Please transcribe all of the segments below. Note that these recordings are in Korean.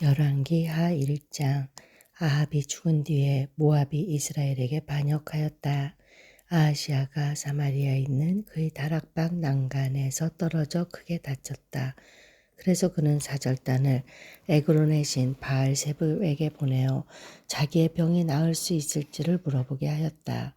열왕기하 1장. 아합이 죽은 뒤에 모압이 이스라엘에게 반역하였다. 아하시아가 사마리아에 있는 그의 다락방 난간에서 떨어져 크게 다쳤다. 그래서 그는 사절단을 에그론의 신 바알세불에게 보내어 자기의 병이 나을 수 있을지를 물어보게 하였다.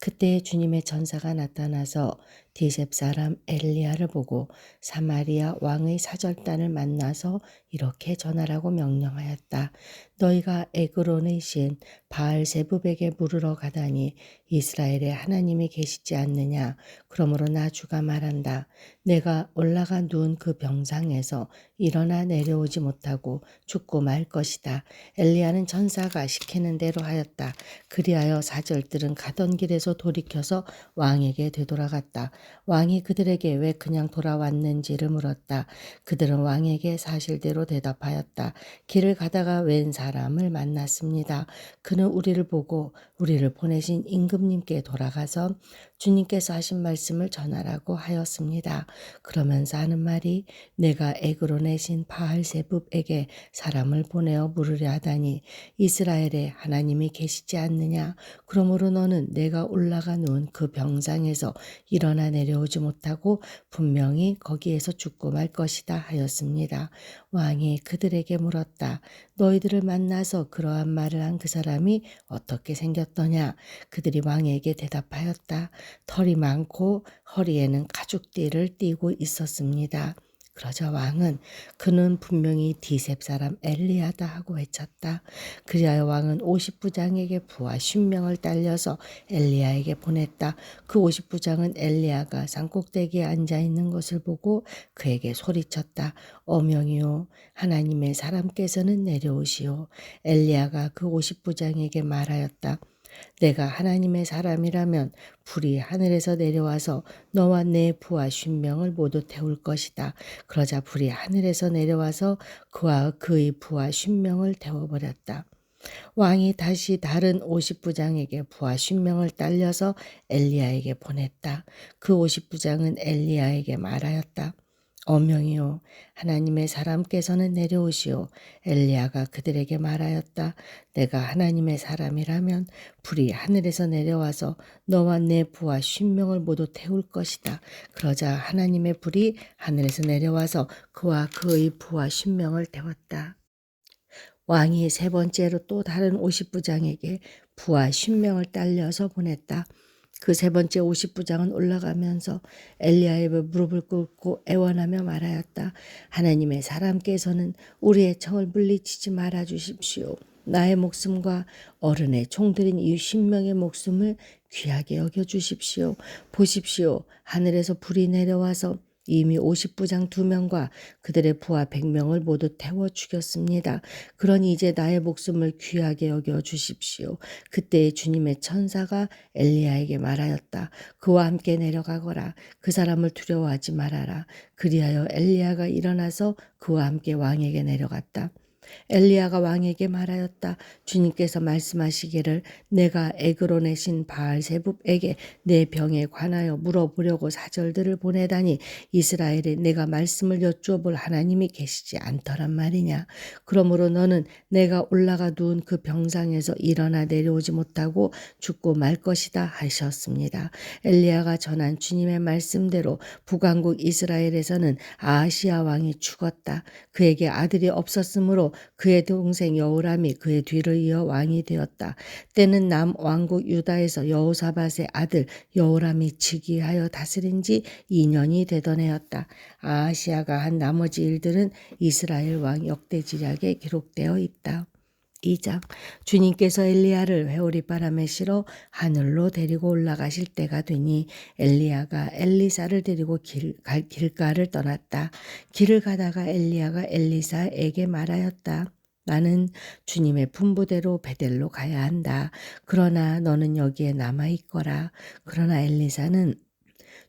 그때 주님의 천사가 나타나서 디셉 사람 엘리야를 보고 사마리아 왕의 사절단을 만나서 이렇게 전하라고 명령하였다. 너희가 에그론의 신 바알세불에게 물으러 가다니 이스라엘에 하나님이 계시지 않느냐. 그러므로 나 주가 말한다. 내가 올라가 누운 그 병상에서 일어나 내려오지 못하고 죽고 말 것이다. 엘리야는 천사가 시키는 대로 하였다. 그리하여 사절들은 가던 길에서 돌이켜서 왕에게 되돌아갔다. 왕이 그들에게 왜 그냥 돌아왔는지를 물었다. 그들은 왕에게 사실대로 대답하였다. 길을 가다가 웬 사람을 만났습니다. 그는 우리를 보고 우리를 보내신 임금님께 돌아가서 주님께서 하신 말씀을 전하라고 하였습니다. 그러면서 하는 말이 내가 에그론의 신 바알세불에게 사람을 보내어 물으려 하다니 이스라엘에 하나님이 계시지 않느냐. 그러므로 너는 내가 올라가 누운 그 병상에서 일어나 내려오지 못하고 분명히 거기에서 죽고 말 것이다 하였습니다. 왕이 그들에게 물었다. 너희들을 만나서 그러한 말을 한 그 사람이 어떻게 생겼더냐. 그들이 왕에게 대답하였다. 털이 많고 허리에는 가죽띠를 띠고 있었습니다. 그러자 왕은 그는 분명히 디셉 사람 엘리야다 하고 외쳤다. 그리하여 왕은 50부장에게 부하 50명을 딸려서 엘리야에게 보냈다. 그 50부장은 엘리야가 산꼭대기에 앉아있는 것을 보고 그에게 소리쳤다. 어명이요 하나님의 사람께서는 내려오시오. 엘리야가 그 50부장에게 말하였다. 내가 하나님의 사람이라면 불이 하늘에서 내려와서 너와 내 부하 50명을 모두 태울 것이다. 그러자 불이 하늘에서 내려와서 그와 그의 부하 50명을 태워버렸다. 왕이 다시 다른 50부장에게 부하 50명을 딸려서 엘리야에게 보냈다. 그 50부장은 엘리야에게 말하였다. 어명이요 하나님의 사람께서는 내려오시오. 엘리야가 그들에게 말하였다. 내가 하나님의 사람이라면 불이 하늘에서 내려와서 너와 내 부하 50명을 모두 태울 것이다. 그러자 하나님의 불이 하늘에서 내려와서 그와 그의 부하 50명을 태웠다. 왕이 세 번째로 또 다른 50부장에게 부하 50명을 딸려서 보냈다. 그 세 번째 50부장은 올라가면서 엘리야의 무릎을 꿇고 애원하며 말하였다. 하나님의 사람께서는 우리의 청을 물리치지 말아 주십시오. 나의 목숨과 어른의 총들인 이 50명의 목숨을 귀하게 여겨 주십시오. 보십시오. 하늘에서 불이 내려와서 이미 50부장 2명과 그들의 부하 100명을 모두 태워 죽였습니다. 그러니 이제 나의 목숨을 귀하게 여겨 주십시오. 그때 주님의 천사가 엘리야에게 말하였다. 그와 함께 내려가거라. 그 사람을 두려워하지 말아라. 그리하여 엘리야가 일어나서 그와 함께 왕에게 내려갔다. 엘리야가 왕에게 말하였다. 주님께서 말씀하시기를 내가 에그론의 신 바알세불에게 내 병에 관하여 물어보려고 사절들을 보내다니 이스라엘에 내가 말씀을 여쭈어 볼 하나님이 계시지 않더란 말이냐. 그러므로 너는 내가 올라가 누운 그 병상에서 일어나 내려오지 못하고 죽고 말 것이다 하셨습니다. 엘리야가 전한 주님의 말씀대로 북왕국 이스라엘에서는 아하시아 왕이 죽었다. 그에게 아들이 없었으므로 그의 동생 여호람이 그의 뒤를 이어 왕이 되었다. 때는 남왕국 유다에서 여호사밧의 아들 여호람이 즉위하여 다스린 지 2년이 되던 해였다. 아하시아가 한 나머지 일들은 이스라엘 왕 역대지략에 기록되어 있다. 2장. 주님께서 엘리야를 회오리바람에 실어 하늘로 데리고 올라가실 때가 되니 엘리야가 엘리사를 데리고 길가를 떠났다. 길을 가다가 엘리야가 엘리사에게 말하였다. 나는 주님의 분부대로 베델로 가야 한다. 그러나 너는 여기에 남아 있거라. 그러나 엘리사는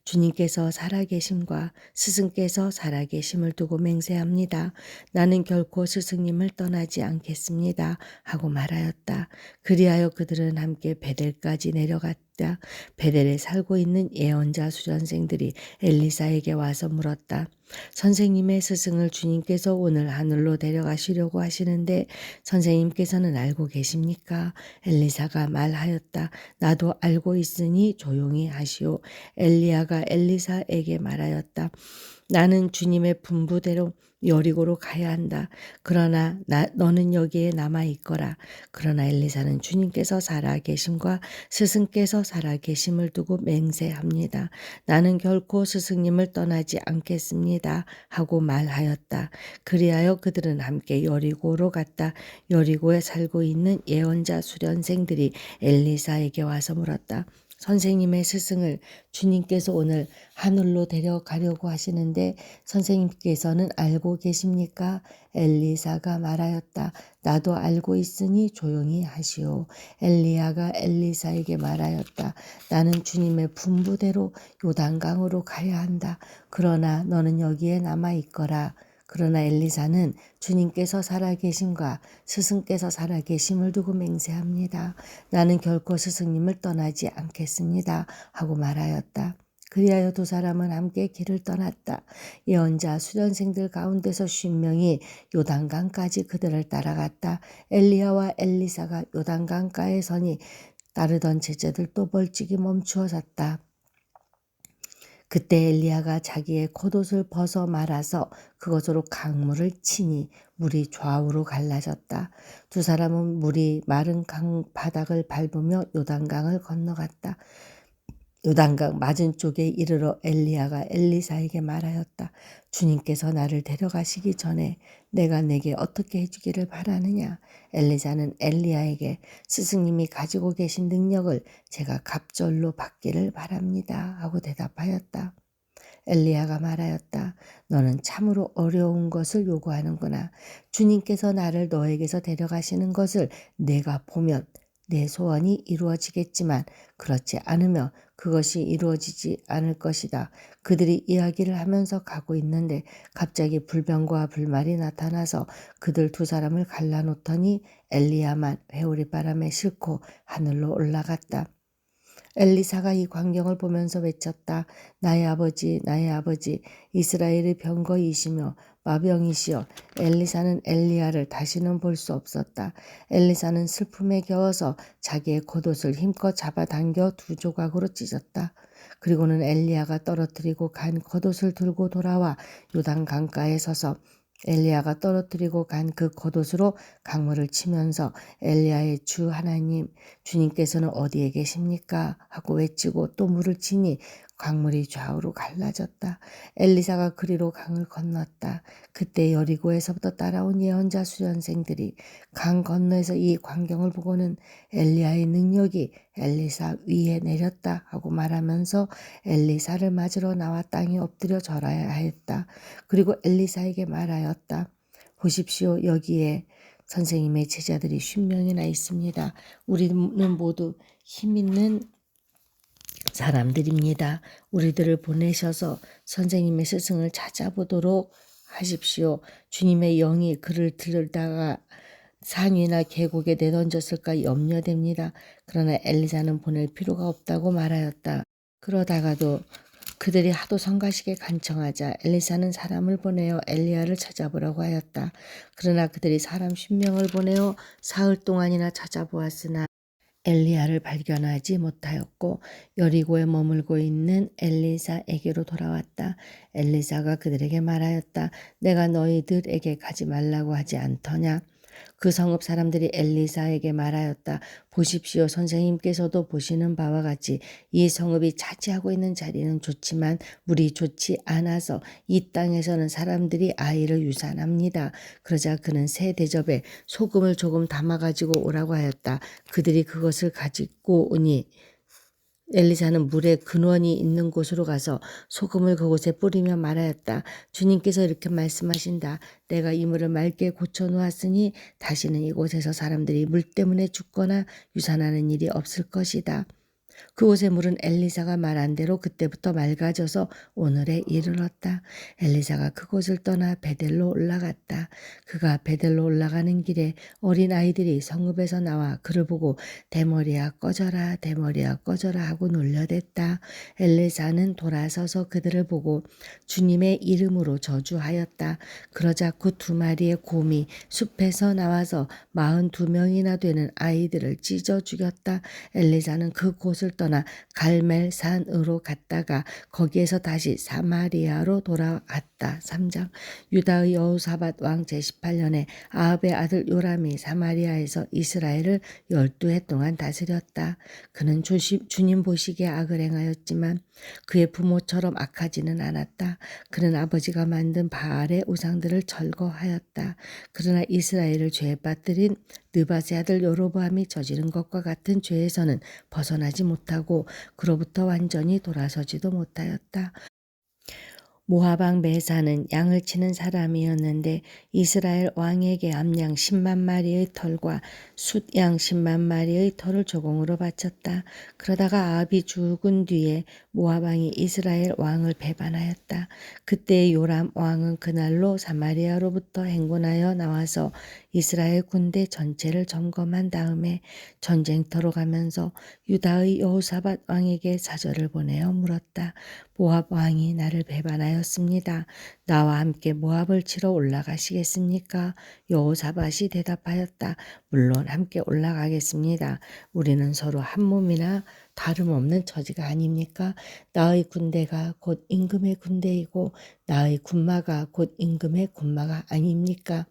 주님께서 살아계심과 스승께서 살아계심을 두고 맹세합니다. 나는 결코 스승님을 떠나지 않겠습니다. 하고 말하였다. 그리하여 그들은 함께 베델까지 내려갔다. 말하였다. 베델에 살고 있는 예언자 수련생들이 엘리사에게 와서 물었다. 선생님의 스승을 주님께서 오늘 하늘로 데려가시려고 하시는데 선생님께서는 알고 계십니까? 엘리사가 말하였다. 나도 알고 있으니 조용히 하시오. 엘리야가 엘리사에게 말하였다. 나는 주님의 분부대로 여리고로 가야 한다. 그러나 너는 여기에 남아 있거라. 그러나 엘리사는 주님께서 살아계심과 스승께서 살아계심을 두고 맹세합니다. 나는 결코 스승님을 떠나지 않겠습니다. 하고 말하였다. 그리하여 그들은 함께 여리고로 갔다. 여리고에 살고 있는 예언자 수련생들이 엘리사에게 와서 물었다. 선생님의 스승을 주님께서 오늘 하늘로 데려가려고 하시는데 선생님께서는 알고 계십니까? 엘리사가 말하였다. 나도 알고 있으니 조용히 하시오. 엘리야가 엘리사에게 말하였다. 나는 주님의 분부대로 요단강으로 가야 한다. 그러나 너는 여기에 남아 있거라. 그러나 엘리사는 주님께서 살아계심과 스승께서 살아계심을 두고 맹세합니다. 나는 결코 스승님을 떠나지 않겠습니다. 하고 말하였다. 그리하여 두 사람은 함께 길을 떠났다. 예언자 수련생들 가운데서 50명이 요단강까지 그들을 따라갔다. 엘리야와 엘리사가 요단강가에 서니 따르던 제자들도 벌찍이 멈추어 섰다. 그때 엘리야가 자기의 겉옷을 벗어 말아서 그것으로 강물을 치니 물이 좌우로 갈라졌다. 두 사람은 물이 마른 강 바닥을 밟으며 요단강을 건너갔다. 요단강 맞은쪽에 이르러 엘리야가 엘리사에게 말하였다. 주님께서 나를 데려가시기 전에 내가 내게 어떻게 해주기를 바라느냐. 엘리사는 엘리야에게 스승님이 가지고 계신 능력을 제가 갑절로 받기를 바랍니다. 하고 대답하였다. 엘리야가 말하였다. 너는 참으로 어려운 것을 요구하는구나. 주님께서 나를 너에게서 데려가시는 것을 내가 보면 내 소원이 이루어지겠지만 그렇지 않으면 그것이 이루어지지 않을 것이다. 그들이 이야기를 하면서 가고 있는데 갑자기 불병과 불말이 나타나서 그들 두 사람을 갈라놓더니 엘리야만 회오리바람에 싣고 하늘로 올라갔다. 엘리사가 이 광경을 보면서 외쳤다. 나의 아버지, 나의 아버지, 이스라엘의 병거이시며 마병이시여. 엘리사는 엘리야를 다시는 볼 수 없었다. 엘리사는 슬픔에 겨워서 자기의 겉옷을 힘껏 잡아당겨 두 조각으로 찢었다. 그리고는 엘리야가 떨어뜨리고 간 겉옷을 들고 돌아와 요단 강가에 서서 엘리야가 떨어뜨리고 간 그 겉옷으로 강물을 치면서 엘리야의 주 하나님, 주님께서는 어디에 계십니까? 하고 외치고 또 물을 치니 강물이 좌우로 갈라졌다. 엘리사가 그리로 강을 건넜다. 그때 여리고에서부터 따라온 예언자 수련생들이 강 건너에서 이 광경을 보고는 엘리야의 능력이 엘리사 위에 내렸다 하고 말하면서 엘리사를 맞으러 나와 땅에 엎드려 절하야 했다. 그리고 엘리사에게 말하였다. 보십시오. 여기에 선생님의 제자들이 50명이나 있습니다. 우리는 모두 힘있는 사람들입니다. 우리들을 보내셔서 선생님의 스승을 찾아보도록 하십시오. 주님의 영이 그를 들다가 산위나 계곡에 내던졌을까 염려됩니다. 그러나 엘리사는 보낼 필요가 없다고 말하였다. 그러다가도 그들이 하도 성가시게 간청하자 엘리사는 사람을 보내어 엘리야를 찾아보라고 하였다. 그러나 그들이 사람 10명을 보내어 사흘 동안이나 찾아보았으나 엘리야를 발견하지 못하였고 여리고에 머물고 있는 엘리사에게로 돌아왔다. 엘리사가 그들에게 말하였다. 내가 너희들에게 가지 말라고 하지 않더냐. 그 성읍 사람들이 엘리사에게 말하였다. 보십시오. 선생님께서도 보시는 바와 같이 이 성읍이 차지하고 있는 자리는 좋지만 물이 좋지 않아서 이 땅에서는 사람들이 아이를 유산합니다. 그러자 그는 새 대접에 소금을 조금 담아가지고 오라고 하였다. 그들이 그것을 가지고 오니 엘리사는 물에 근원이 있는 곳으로 가서 소금을 그곳에 뿌리며 말하였다. 주님께서 이렇게 말씀하신다. 내가 이 물을 맑게 고쳐 놓았으니 다시는 이곳에서 사람들이 물 때문에 죽거나 유산하는 일이 없을 것이다. 그곳의 물은 엘리사가 말한 대로 그때부터 맑아져서 오늘에 이르렀다. 엘리사가 그곳을 떠나 베델로 올라갔다. 그가 베델로 올라가는 길에 어린 아이들이 성읍에서 나와 그를 보고 대머리야 꺼져라 대머리야 꺼져라 하고 놀려댔다. 엘리사는 돌아서서 그들을 보고 주님의 이름으로 저주하였다. 그러자 그 두 마리의 곰이 숲에서 나와서 42명이나 되는 아이들을 찢어 죽였다. 엘리사는 그곳을 떠나 갈멜산으로 갔다가 거기에서 다시 사마리아로 돌아왔다. 3장. 유다의 여호사밧 왕 제18년에 아합의 아들 요람이 사마리아에서 이스라엘을 12해 동안 다스렸다. 그는 주님 보시기에 악을 행하였지만 그의 부모처럼 악하지는 않았다. 그는 아버지가 만든 바알의 우상들을 철거하였다. 그러나 이스라엘을 죄에 빠뜨린 느밧의 아들 여로보암이 저지른 것과 같은 죄에서는 벗어나지 못하고 그로부터 완전히 돌아서지도 못하였다. 모압 왕 메사는 양을 치는 사람이었는데 이스라엘 왕에게 암양 10만 마리의 털과 숫양 10만 마리의 털을 조공으로 바쳤다. 그러다가 아합이 죽은 뒤에 모압 왕이 이스라엘 왕을 배반하였다. 그때 요람 왕은 그날로 사마리아로부터 행군하여 나와서 이스라엘 군대 전체를 점검한 다음에 전쟁터로 가면서 유다의 여호사밧 왕에게 사절을 보내어 물었다. 모압 왕이 나를 배반하였습니다. 나와 함께 모압을 치러 올라가시겠습니까? 여호사밧이 대답하였다. 물론 함께 올라가겠습니다. 우리는 서로 한 몸이나 다름없는 처지가 아닙니까? 나의 군대가 곧 임금의 군대이고 나의 군마가 곧 임금의 군마가 아닙니까?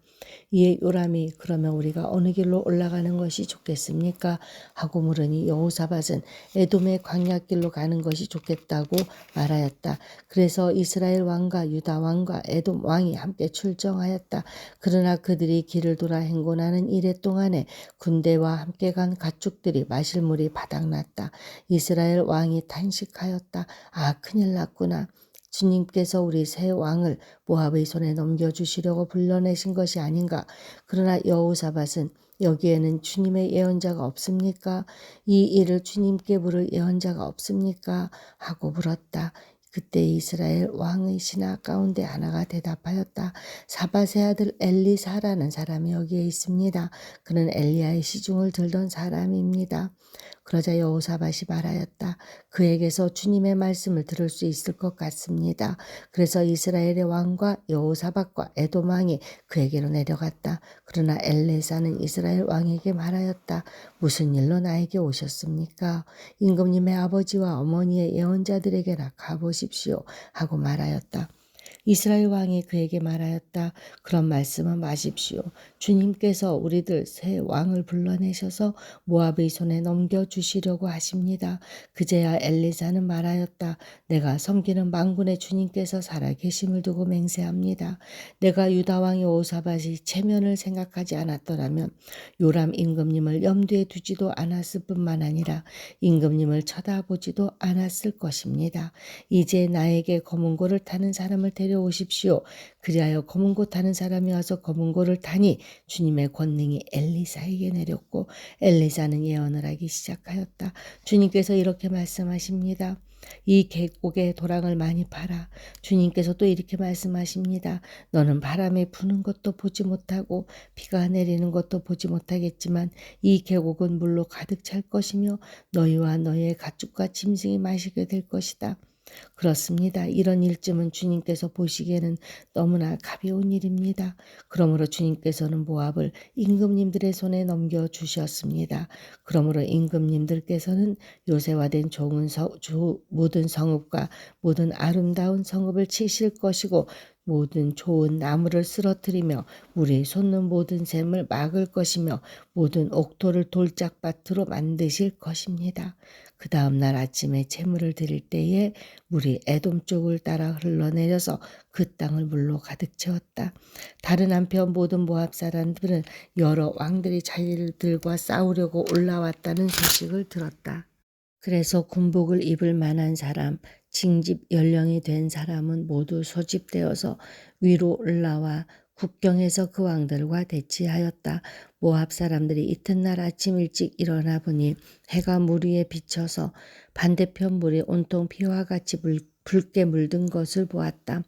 이에 요람이 그러면 우리가 어느 길로 올라가는 것이 좋겠습니까? 하고 물으니 여호사밧은 에돔의 광야길로 가는 것이 좋겠다고 말하였다. 그래서 이스라엘 왕과 유다 왕과 에돔 왕이 함께 출정하였다. 그러나 그들이 길을 돌아 행군하는 이래 동안에 군대와 함께 간 가축들이 마실 물이 바닥났다. 이스라엘 왕이 탄식하였다. 아, 큰일 났구나. 주님께서 우리 새 왕을 모압의 손에 넘겨주시려고 불러내신 것이 아닌가. 그러나 여호사밧은 여기에는 주님의 예언자가 없습니까? 이 일을 주님께 물을 예언자가 없습니까? 하고 물었다. 그때 이스라엘 왕의 신하 가운데 하나가 대답하였다. 사밧의 아들 엘리사라는 사람이 여기에 있습니다. 그는 엘리야의 시중을 들던 사람입니다. 그러자 여호사밧이 말하였다. 그에게서 주님의 말씀을 들을 수 있을 것 같습니다. 그래서 이스라엘의 왕과 여호사밧과 에돔 왕이 그에게로 내려갔다. 그러나 엘리사는 이스라엘 왕에게 말하였다. 무슨 일로 나에게 오셨습니까? 임금님의 아버지와 어머니의 예언자들에게나 가보십시오 하고 말하였다. 이스라엘 왕이 그에게 말하였다. 그런 말씀은 마십시오. 주님께서 우리들 새 왕을 불러내셔서 모압의 손에 넘겨주시려고 하십니다. 그제야 엘리사는 말하였다. 내가 섬기는 만군의 주님께서 살아계심을 두고 맹세합니다. 내가 유다 왕 여호사밧이 체면을 생각하지 않았더라면 요람 임금님을 염두에 두지도 않았을 뿐만 아니라 임금님을 쳐다보지도 않았을 것입니다. 이제 나에게 검은고를 타는 사람을 데려오십시오. 그리하여 검은고 타는 사람이 와서 검은고를 타니 주님의 권능이 엘리사에게 내렸고 엘리사는 예언을 하기 시작하였다. 주님께서 이렇게 말씀하십니다. 이 계곡에 도랑을 많이 팔아. 주님께서 또 이렇게 말씀하십니다. 너는 바람이 부는 것도 보지 못하고 비가 내리는 것도 보지 못하겠지만 이 계곡은 물로 가득 찰 것이며 너희와 너희의 가축과 짐승이 마시게 될 것이다. 그렇습니다. 이런 일쯤은 주님께서 보시기에는 너무나 가벼운 일입니다. 그러므로 주님께서는 모압을 임금님들의 손에 넘겨주셨습니다. 그러므로 임금님들께서는 요새화된 좋은 모든 성읍과 모든 아름다운 성읍을 치실 것이고 모든 좋은 나무를 쓰러뜨리며 물이 솟는 모든 샘을 막을 것이며 모든 옥토를 돌짝밭으로 만드실 것입니다. 그 다음 날 아침에 제물을 드릴 때에 물이 에돔 쪽을 따라 흘러내려서 그 땅을 물로 가득 채웠다. 다른 한편 모든 모압 사람들은 여러 왕들이 자기들과 싸우려고 올라왔다는 소식을 들었다. 그래서 군복을 입을 만한 사람, 징집 연령이 된 사람은 모두 소집되어서 위로 올라와 국경에서 그 왕들과 대치하였다. 모압 사람들이 이튿날 아침 일찍 일어나 보니 해가 물 위에 비쳐서 반대편 물이 온통 피와 같이 붉게 물든 것을 보았다.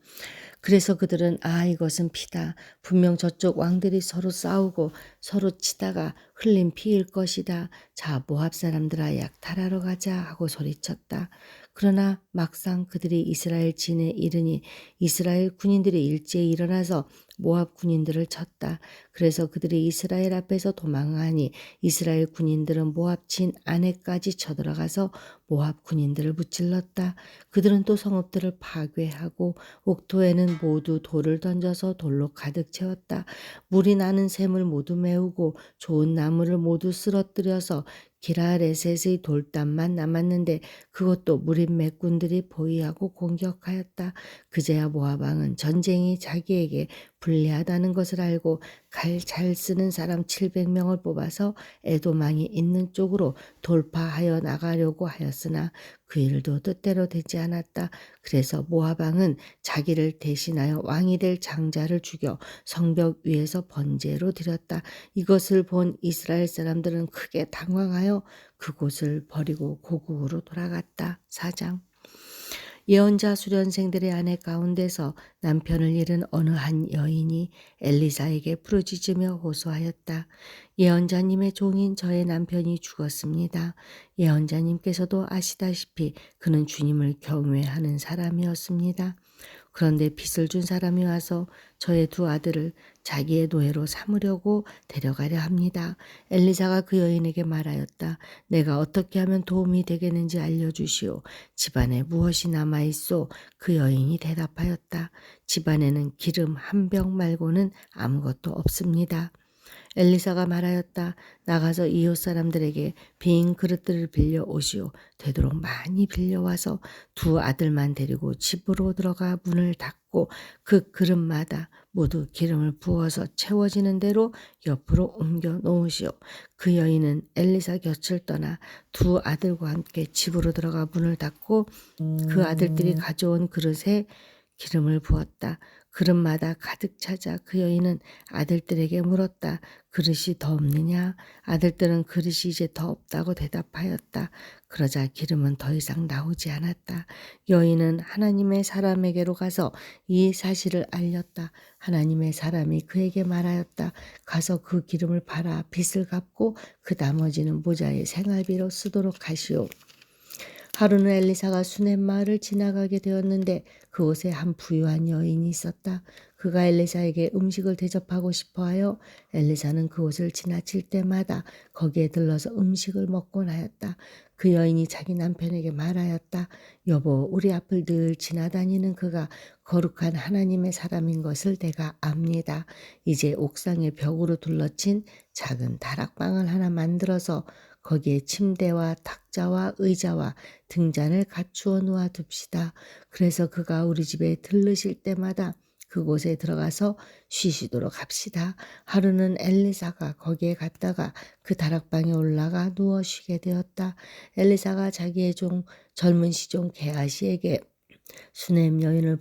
그래서 그들은 이것은 피다. 분명 저쪽 왕들이 서로 싸우고 서로 치다가 흘린 피일 것이다. 자, 모압 사람들아, 약탈하러 가자 하고 소리쳤다. 그러나 막상 그들이 이스라엘 진에 이르니 이스라엘 군인들이 일제히 일어나서 모압 군인들을 쳤다. 그래서 그들이 이스라엘 앞에서 도망하니 이스라엘 군인들은 모압 진 안에까지 쳐들어가서 모압 군인들을 무찔렀다. 그들은 또 성읍들을 파괴하고 옥토에는 모두 돌을 던져서 돌로 가득 채웠다. 물이 나는 샘을 모두 메우고 좋은 나무를 모두 쓰러뜨려서 기라레셋의 돌담만 남았는데 그것도 무린 맥군들이 포위하고 공격하였다. 그제야 모압 왕은 전쟁이 자기에게 불리하다는 것을 알고 칼 잘 쓰는 사람 700명을 뽑아서 에돔 왕이 있는 쪽으로 돌파하여 나가려고 하였으나 그 일도 뜻대로 되지 않았다. 그래서 모압 왕은 자기를 대신하여 왕이 될 장자를 죽여 성벽 위에서 번제로 드렸다. 이것을 본 이스라엘 사람들은 크게 당황하여 그곳을 버리고 고국으로 돌아갔다. 4장. 예언자 수련생들의 아내 가운데서 남편을 잃은 어느 한 여인이 엘리사에게 부르짖으며 호소하였다. 예언자님의 종인 저의 남편이 죽었습니다. 예언자님께서도 아시다시피 그는 주님을 경외하는 사람이었습니다. 그런데 빚을 준 사람이 와서 저의 두 아들을 자기의 노예로 삼으려고 데려가려 합니다. 엘리사가 그 여인에게 말하였다. 내가 어떻게 하면 도움이 되겠는지 알려주시오. 집안에 무엇이 남아있소? 그 여인이 대답하였다. 집안에는 기름 한 병 말고는 아무것도 없습니다. 엘리사가 말하였다. 나가서 이웃 사람들에게 빈 그릇들을 빌려 오시오. 되도록 많이 빌려와서 두 아들만 데리고 집으로 들어가 문을 닫고 그 그릇마다 모두 기름을 부어서 채워지는 대로 옆으로 옮겨 놓으시오. 그 여인은 엘리사 곁을 떠나 두 아들과 함께 집으로 들어가 문을 닫고 그 아들들이 가져온 그릇에 기름을 부었다. 그릇마다 가득 차자 그 여인은 아들들에게 물었다. 그릇이 더 없느냐? 아들들은 그릇이 이제 더 없다고 대답하였다. 그러자 기름은 더 이상 나오지 않았다. 여인은 하나님의 사람에게로 가서 이 사실을 알렸다. 하나님의 사람이 그에게 말하였다. 가서 그 기름을 팔아 빚을 갚고 그 나머지는 모자의 생활비로 쓰도록 하시오. 하루는 엘리사가 수넴 마을을 지나가게 되었는데 그곳에 한 부유한 여인이 있었다. 그가 엘리사에게 음식을 대접하고 싶어하여 엘리사는 그곳을 지나칠 때마다 거기에 들러서 음식을 먹곤 하였다. 그 여인이 자기 남편에게 말하였다. 여보, 우리 앞을 늘 지나다니는 그가 거룩한 하나님의 사람인 것을 내가 압니다. 이제 옥상의 벽으로 둘러친 작은 다락방을 하나 만들어서 거기에 침대와 탁자와 의자와 등잔을 갖추어 놓아 둡시다. 그래서 그가 우리 집에 들르실 때마다 그곳에 들어가서 쉬시도록 합시다. 하루는 엘리사가 거기에 갔다가 그 다락방에 올라가 누워 쉬게 되었다. 엘리사가 자기의 젊은 시종 게하시에게 수넴 여인을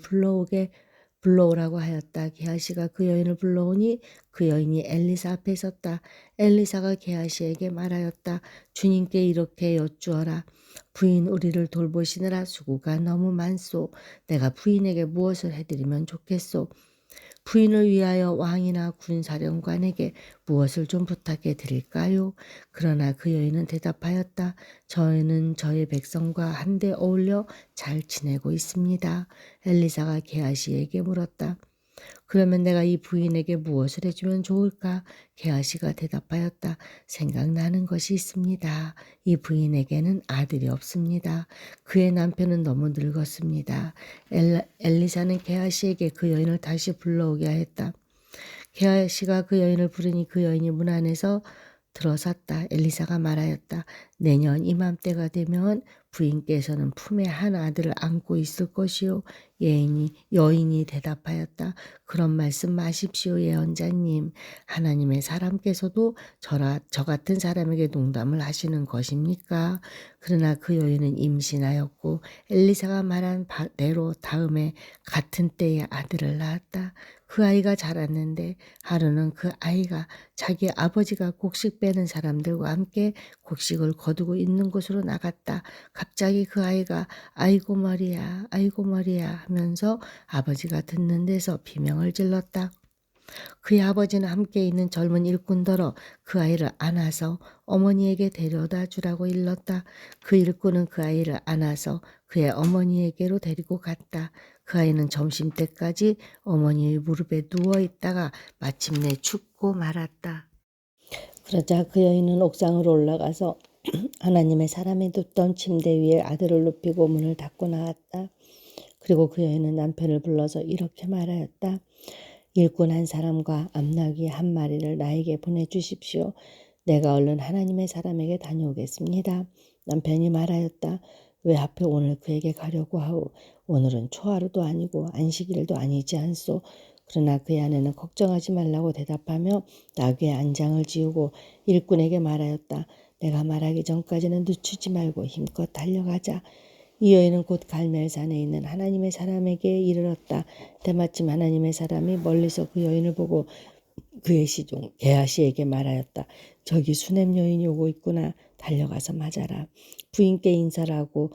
불러오라고 하였다. 게하시가 그 여인을 불러오니 그 여인이 엘리사 앞에 섰다. 엘리사가 게하시에게 말하였다. 주님께 이렇게 여쭈어라. 부인 우리를 돌보시느라 수고가 너무 많소. 내가 부인에게 무엇을 해드리면 좋겠소. 부인을 위하여 왕이나 군사령관에게 무엇을 좀 부탁해 드릴까요? 그러나 그 여인은 대답하였다. 저희는 저의 백성과 한데 어울려 잘 지내고 있습니다. 엘리사가 게하시에게 물었다. 그러면 내가 이 부인에게 무엇을 해주면 좋을까? 게하시가 대답하였다. 생각나는 것이 있습니다. 이 부인에게는 아들이 없습니다. 그의 남편은 너무 늙었습니다. 엘리사는 게하시에게 그 여인을 다시 불러오게 하였다. 게하시가 그 여인을 부르니 그 여인이 문 안에서 들어섰다. 엘리사가 말하였다. 내년 이맘때가 되면 부인께서는 품에 한 아들을 안고 있을 것이요. 여인이 대답하였다. 그런 말씀 마십시오, 예언자님. 하나님의 사람께서도 저 같은 사람에게 농담을 하시는 것입니까? 그러나 그 여인은 임신하였고 엘리사가 말한 대로 다음에 같은 때에 아들을 낳았다. 그 아이가 자랐는데 하루는 그 아이가 자기 아버지가 곡식 빼는 사람들과 함께 곡식을 거두고 있는 곳으로 나갔다. 갑자기 그 아이가 아이고 머리야 아이고 머리야 하면서 아버지가 듣는 데서 비명을 질렀다. 그의 아버지는 함께 있는 젊은 일꾼더러 그 아이를 안아서 어머니에게 데려다 주라고 일렀다. 그 일꾼은 그 아이를 안아서 그의 어머니에게로 데리고 갔다. 그 아이는 점심때까지 어머니의 무릎에 누워 있다가 마침내 죽고 말았다. 그러자 그 여인은 옥상으로 올라가서 하나님의 사람이 눕던 침대 위에 아들을 눕히고 문을 닫고 나왔다. 그리고 그 여인은 남편을 불러서 이렇게 말하였다. 일꾼 한 사람과 암나귀 한 마리를 나에게 보내주십시오. 내가 얼른 하나님의 사람에게 다녀오겠습니다. 남편이 말하였다. 왜 하필 오늘 그에게 가려고 하오. 오늘은 초하루도 아니고 안식일도 아니지 않소. 그러나 그의 아내는 걱정하지 말라고 대답하며 나귀의 안장을 지우고 일꾼에게 말하였다. 내가 말하기 전까지는 늦추지 말고 힘껏 달려가자. 이 여인은 곧 갈멜산에 있는 하나님의 사람에게 이르렀다. 때마침 하나님의 사람이 멀리서 그 여인을 보고 그의 시종 게하시에게 말하였다. 저기 수냄 여인이 오고 있구나. 달려가서 맞아라. 부인께 인사를 하고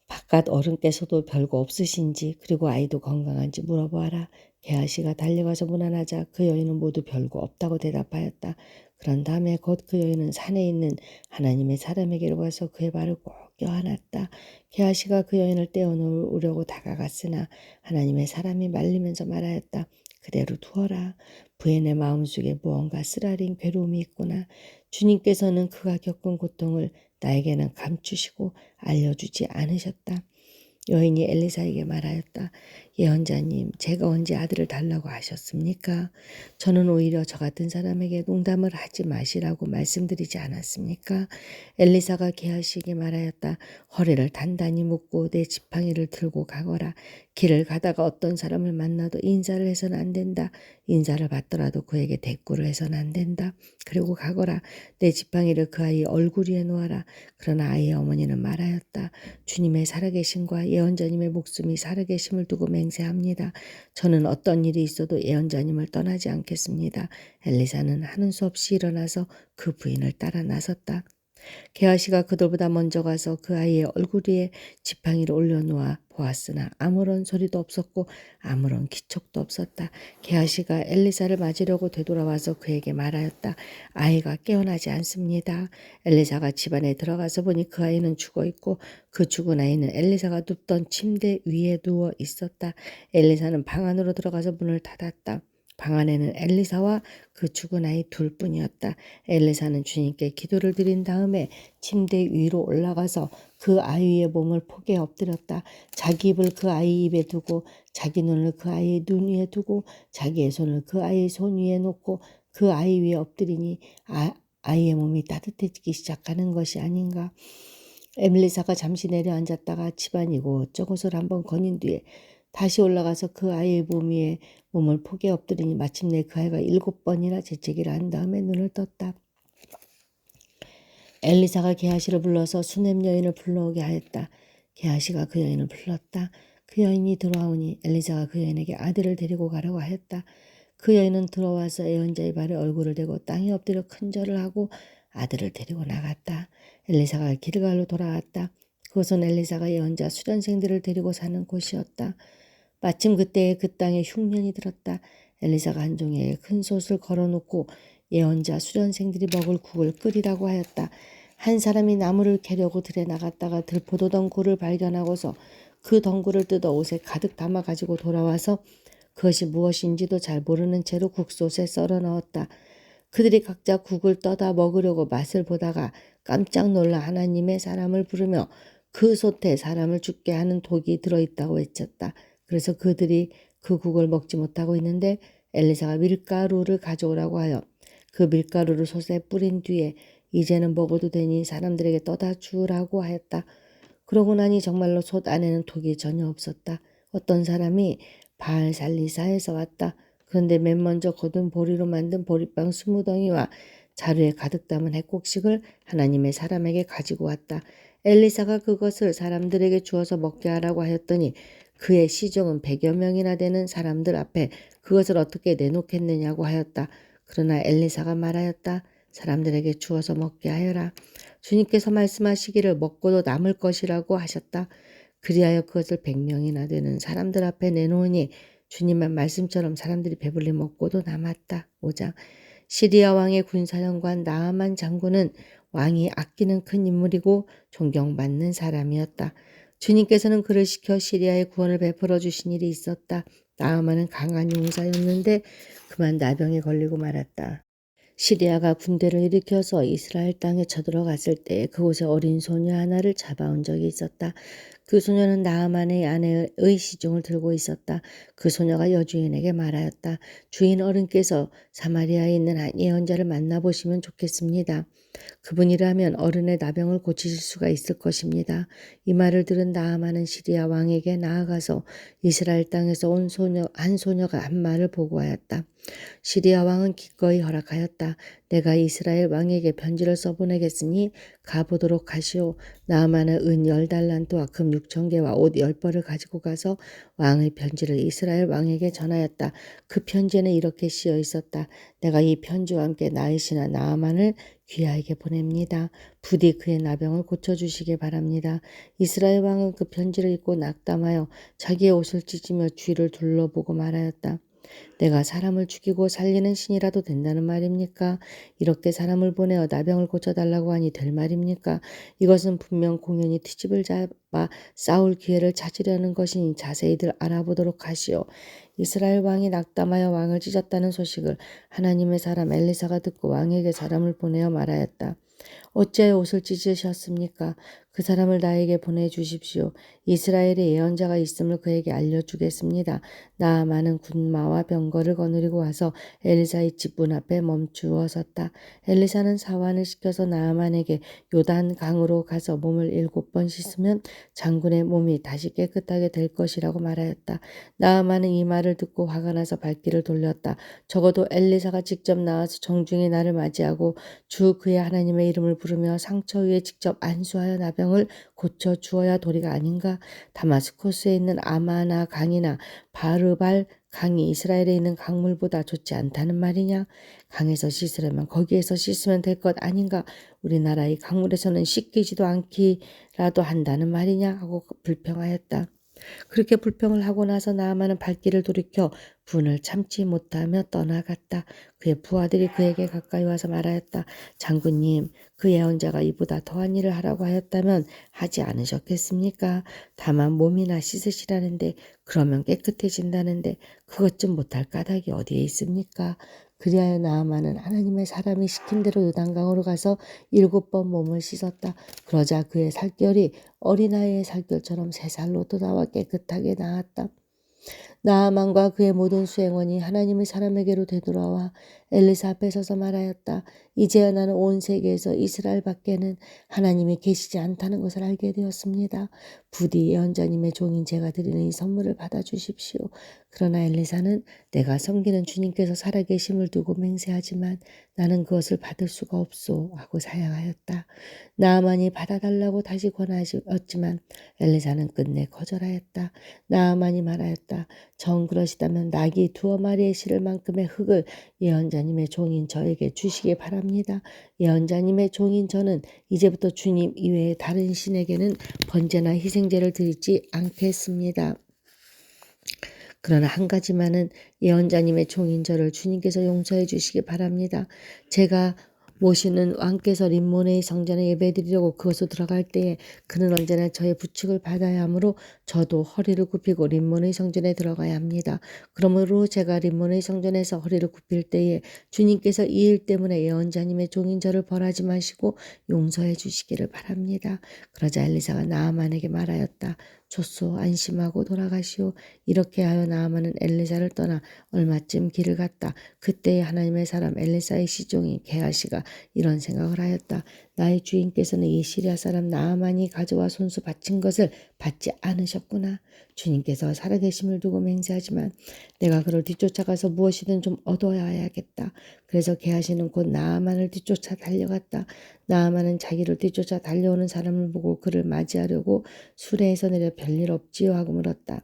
바깥 어른께서도 별거 없으신지 그리고 아이도 건강한지 물어보아라. 게하시가 달려가서 문안하자 그 여인은 모두 별거 없다고 대답하였다. 그런 다음에 곧 그 여인은 산에 있는 하나님의 사람에게로 가서 그의 발을 꼭 껴안았다. 게하시가 그 여인을 떼어놓으려고 다가갔으나 하나님의 사람이 말리면서 말하였다. 그대로 두어라. 부인의 마음속에 무언가 쓰라린 괴로움이 있구나. 주님께서는 그가 겪은 고통을 나에게는 감추시고 알려주지 않으셨다. 여인이 엘리사에게 말하였다. 예언자님, 제가 언제 아들을 달라고 하셨습니까? 저는 오히려 저 같은 사람에게 농담을 하지 마시라고 말씀드리지 않았습니까? 엘리사가 게하시에게 말하였다. 허리를 단단히 묶고 내 지팡이를 들고 가거라. 길을 가다가 어떤 사람을 만나도 인사를 해서는 안 된다. 인사를 받더라도 그에게 대꾸를 해서는 안 된다. 그리고 가거라. 내 지팡이를 그 아이 얼굴 위에 놓아라. 그러나 아이의 어머니는 말하였다. 주님의 살아계심과 예언자님의 목숨이 살아계심을 두고 맹세합니다. 저는 어떤 일이 있어도 예언자님을 떠나지 않겠습니다. 엘리사는 하는 수 없이 일어나서 그 부인을 따라 나섰다. 게하시가 그들보다 먼저 가서 그 아이의 얼굴 위에 지팡이를 올려놓아 보았으나 아무런 소리도 없었고 아무런 기척도 없었다. 게하시가 엘리사를 맞으려고 되돌아와서 그에게 말하였다. 아이가 깨어나지 않습니다. 엘리사가 집안에 들어가서 보니 그 아이는 죽어있고 그 죽은 아이는 엘리사가 눕던 침대 위에 누워 있었다. 엘리사는 방 안으로 들어가서 문을 닫았다. 방 안에는 엘리사와 그 죽은 아이 둘뿐이었다. 엘리사는 주님께 기도를 드린 다음에 침대 위로 올라가서 그 아이의 몸을 폭에 엎드렸다. 자기 입을 그 아이 입에 두고 자기 눈을 그 아이의 눈 위에 두고 자기의 손을 그 아이의 손 위에 놓고 그 아이 위에 엎드리니 아이의 몸이 따뜻해지기 시작하는 것이 아닌가. 엘리사가 잠시 내려앉았다가 집안 이곳저곳을 한번 거닌 뒤에 다시 올라가서 그 아이의 몸 위에 몸을 폭에 엎드리니 마침내 그 아이가 7번이나 재채기를 한 다음에 눈을 떴다. 엘리사가 게하시를 불러서 수냄 여인을 불러오게 하였다. 게하시가 그 여인을 불렀다. 그 여인이 들어오니 엘리사가 그 여인에게 아들을 데리고 가라고 하였다. 그 여인은 들어와서 예언자의 발에 얼굴을 대고 땅에 엎드려 큰절을 하고 아들을 데리고 나갔다. 엘리사가 길갈로 돌아왔다. 그것은 엘리사가 예언자 수련생들을 데리고 사는 곳이었다. 마침 그때에 그 땅에 흉년이 들었다. 엘리사가 한 종에 큰 솥을 걸어놓고 예언자 수련생들이 먹을 국을 끓이라고 하였다. 한 사람이 나무를 캐려고 들에 나갔다가 들포도 덩굴을 발견하고서 그 덩굴을 뜯어 옷에 가득 담아 가지고 돌아와서 그것이 무엇인지도 잘 모르는 채로 국솥에 썰어 넣었다. 그들이 각자 국을 떠다 먹으려고 맛을 보다가 깜짝 놀라 하나님의 사람을 부르며 그 솥에 사람을 죽게 하는 독이 들어있다고 외쳤다. 그래서 그들이 그 국을 먹지 못하고 있는데 엘리사가 밀가루를 가져오라고 하여 그 밀가루를 솥에 뿌린 뒤에 이제는 먹어도 되니 사람들에게 떠다 주라고 하였다. 그러고 나니 정말로 솥 안에는 독이 전혀 없었다. 어떤 사람이 바알살리사에서 왔다. 그런데 맨 먼저 거둔 보리로 만든 보리빵 20덩이와 자루에 가득 담은 핵곡식을 하나님의 사람에게 가지고 왔다. 엘리사가 그것을 사람들에게 주어서 먹게 하라고 하였더니 그의 시종은 100여 명이나 되는 사람들 앞에 그것을 어떻게 내놓겠느냐고 하였다. 그러나 엘리사가 말하였다. 사람들에게 주어서 먹게 하여라. 주님께서 말씀하시기를 먹고도 남을 것이라고 하셨다. 그리하여 그것을 100명이나 되는 사람들 앞에 내놓으니 주님의 말씀처럼 사람들이 배불리 먹고도 남았다. 5장. 시리아 왕의 군사령관 나아만 장군은 왕이 아끼는 큰 인물이고 존경받는 사람이었다. 주님께서는 그를 시켜 시리아의 구원을 베풀어 주신 일이 있었다. 나아만은 강한 용사였는데 그만 나병에 걸리고 말았다. 시리아가 군대를 일으켜서 이스라엘 땅에 쳐들어갔을 때 그곳에 어린 소녀 하나를 잡아온 적이 있었다. 그 소녀는 나아만의 아내의 시종을 들고 있었다. 그 소녀가 여주인에게 말하였다. 주인 어른께서 사마리아에 있는 한 예언자를 만나보시면 좋겠습니다. 그분이라면 어른의 나병을 고치실 수가 있을 것입니다. 이 말을 들은 나아만은 시리아 왕에게 나아가서 이스라엘 땅에서 온 한 소녀가 한 말을 보고하였다. 시리아 왕은 기꺼이 허락하였다. 내가 이스라엘 왕에게 편지를 써보내겠으니 가보도록 하시오. 나아만은 은 10달란트와 금 6,000개와 옷 10벌을 가지고 가서 왕의 편지를 이스라엘 왕에게 전하였다. 그 편지에는 이렇게 쓰여 있었다. 내가 이 편지와 함께 나의 신하 나아만을 귀하에게 보냅니다. 부디 그의 나병을 고쳐주시기 바랍니다. 이스라엘 왕은 그 편지를 읽고 낙담하여 자기의 옷을 찢으며 주위를 둘러보고 말하였다. 내가 사람을 죽이고 살리는 신이라도 된다는 말입니까? 이렇게 사람을 보내어 나병을 고쳐달라고 하니 될 말입니까? 이것은 분명 공연히 트집을 잡아 싸울 기회를 찾으려는 것이니 자세히들 알아보도록 하시오. 이스라엘 왕이 낙담하여 왕을 찢었다는 소식을 하나님의 사람 엘리사가 듣고 왕에게 사람을 보내어 말하였다. 어찌하여 옷을 찢으셨습니까? 그 사람을 나에게 보내주십시오. 이스라엘에 예언자가 있음을 그에게 알려주겠습니다. 나아만은 군마와 병거를 거느리고 와서 엘리사의 집문 앞에 멈추어 섰다. 엘리사는 사환을 시켜서 나아만에게 요단 강으로 가서 몸을 7번 씻으면 장군의 몸이 다시 깨끗하게 될 것이라고 말하였다. 나아만은 이 말을 듣고 화가 나서 발길을 돌렸다. 적어도 엘리사가 직접 나와서 정중히 나를 맞이하고 주 그의 하나님의 이름을 부르며 상처 위에 직접 안수하여 나병을 고쳐 주어야 도리가 아닌가? 다마스코스에 있는 아마나 강이나 바르발 강이 이스라엘에 있는 강물보다 좋지 않다는 말이냐? 강에서 씻으려면 거기에서 씻으면 될 것 아닌가? 우리나라의 강물에서는 씻기지도 않기라도 한다는 말이냐? 하고 불평하였다. 그렇게 불평을 하고 나서 나아만은 발길을 돌이켜 분을 참지 못하며 떠나갔다. 그의 부하들이 그에게 가까이 와서 말하였다. 장군님, 그 예언자가 이보다 더한 일을 하라고 하였다면 하지 않으셨겠습니까? 다만 몸이나 씻으시라는데 그러면 깨끗해진다는데 그것 좀 못할 까닭이 어디에 있습니까? 그리하여 나아만은 하나님의 사람이 시킨 대로 요단강으로 가서 7번 몸을 씻었다. 그러자 그의 살결이 어린아이의 살결처럼 새살로 돋아와 깨끗하게 나았다. 나아만과 그의 모든 수행원이 하나님의 사람에게로 되돌아와 엘리사 앞에 서서 말하였다. 이제야 나는 온 세계에서 이스라엘 밖에는 하나님이 계시지 않다는 것을 알게 되었습니다. 부디 예언자님의 종인 제가 드리는 이 선물을 받아주십시오. 그러나 엘리사는 내가 섬기는 주님께서 살아계심을 두고 맹세하지만 나는 그것을 받을 수가 없소 하고 사양하였다. 나아만이 받아달라고 다시 권하였지만 엘리사는 끝내 거절하였다. 나아만이 말하였다. 정 그러시다면 낙이 2마리의 실을 만큼의 흙을 예언자님의 종인 저에게 주시기 바랍니다. 예언자님의 종인 저는 이제부터 주님 이외에 다른 신에게는 번제나 희생제를 드리지 않겠습니다. 그러나 한 가지만은 예언자님의 종인 저를 주님께서 용서해 주시기 바랍니다. 제가 모시는 왕께서 림모네의 성전에 예배드리려고 그것으로 들어갈 때에 그는 언제나 저의 부축을 받아야 하므로 저도 허리를 굽히고 림모네의 성전에 들어가야 합니다. 그러므로 제가 림모네의 성전에서 허리를 굽힐 때에 주님께서 이 일 때문에 예언자님의 종인 저를 벌하지 마시고 용서해 주시기를 바랍니다. 그러자 엘리사가 나아만에게 말하였다. 좋소. 안심하고 돌아가시오. 이렇게 하여 나아만은 엘리사를 떠나 얼마쯤 길을 갔다. 그때에 하나님의 사람 엘리사의 시종인 게하시가 이런 생각을 하였다. 나의 주인께서는 이 시리아 사람 나아만이 가져와 손수 바친 것을 받지 않으셨구나. 주님께서 살아계심을 두고 맹세하지만 내가 그를 뒤쫓아가서 무엇이든 좀 얻어야겠다. 그래서 게하시는 곧 나아만을 뒤쫓아 달려갔다. 나아만은 자기를 뒤쫓아 달려오는 사람을 보고 그를 맞이하려고 수레에서 내려 별일 없지요 하고 물었다.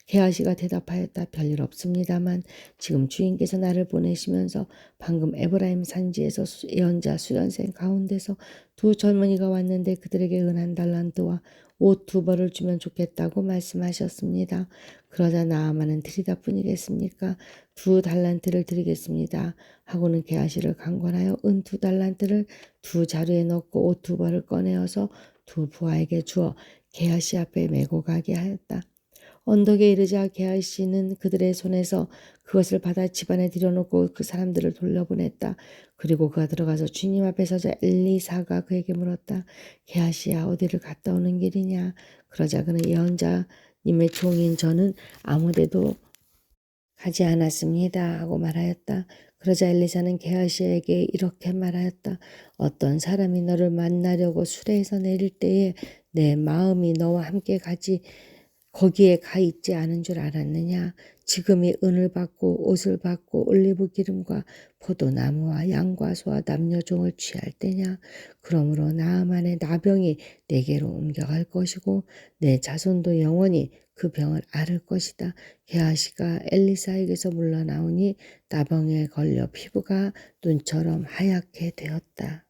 게하시가 대답하였다. 별일 없습니다만 지금 주인께서 나를 보내시면서 방금 에브라임 산지에서 예언자 수련생 가운데서 두 젊은이가 왔는데 그들에게 은 1달란트와 옷 2벌을 주면 좋겠다고 말씀하셨습니다. 그러자 나아만은 드리다뿐이겠습니까? 2달란트를 드리겠습니다. 하고는 게하시를 강권하여 은 2달란트를 두 자루에 넣고 옷 2벌을 꺼내어서 두 부하에게 주어 게하시 앞에 메고 가게 하였다. 언덕에 이르자 게하시는 그들의 손에서 그것을 받아 집안에 들여놓고 그 사람들을 돌려보냈다. 그리고 그가 들어가서 주님 앞에 서자 엘리사가 그에게 물었다. 게하시야 어디를 갔다 오는 길이냐? 그러자 그는 예언자님의 종인 저는 아무데도 가지 않았습니다 하고 말하였다. 그러자 엘리사는 게하시에게 이렇게 말하였다. 어떤 사람이 너를 만나려고 수레에서 내릴 때에 내 마음이 너와 함께 거기에 가 있지 않은 줄 알았느냐? 지금이 은을 받고 옷을 받고 올리브 기름과 포도나무와 양과 소와 남녀 종을 취할 때냐? 그러므로 나아만의 나병이 내게로 옮겨갈 것이고 내 자손도 영원히 그 병을 앓을 것이다. 게하시가 엘리사에게서 물러나오니 나병에 걸려 피부가 눈처럼 하얗게 되었다.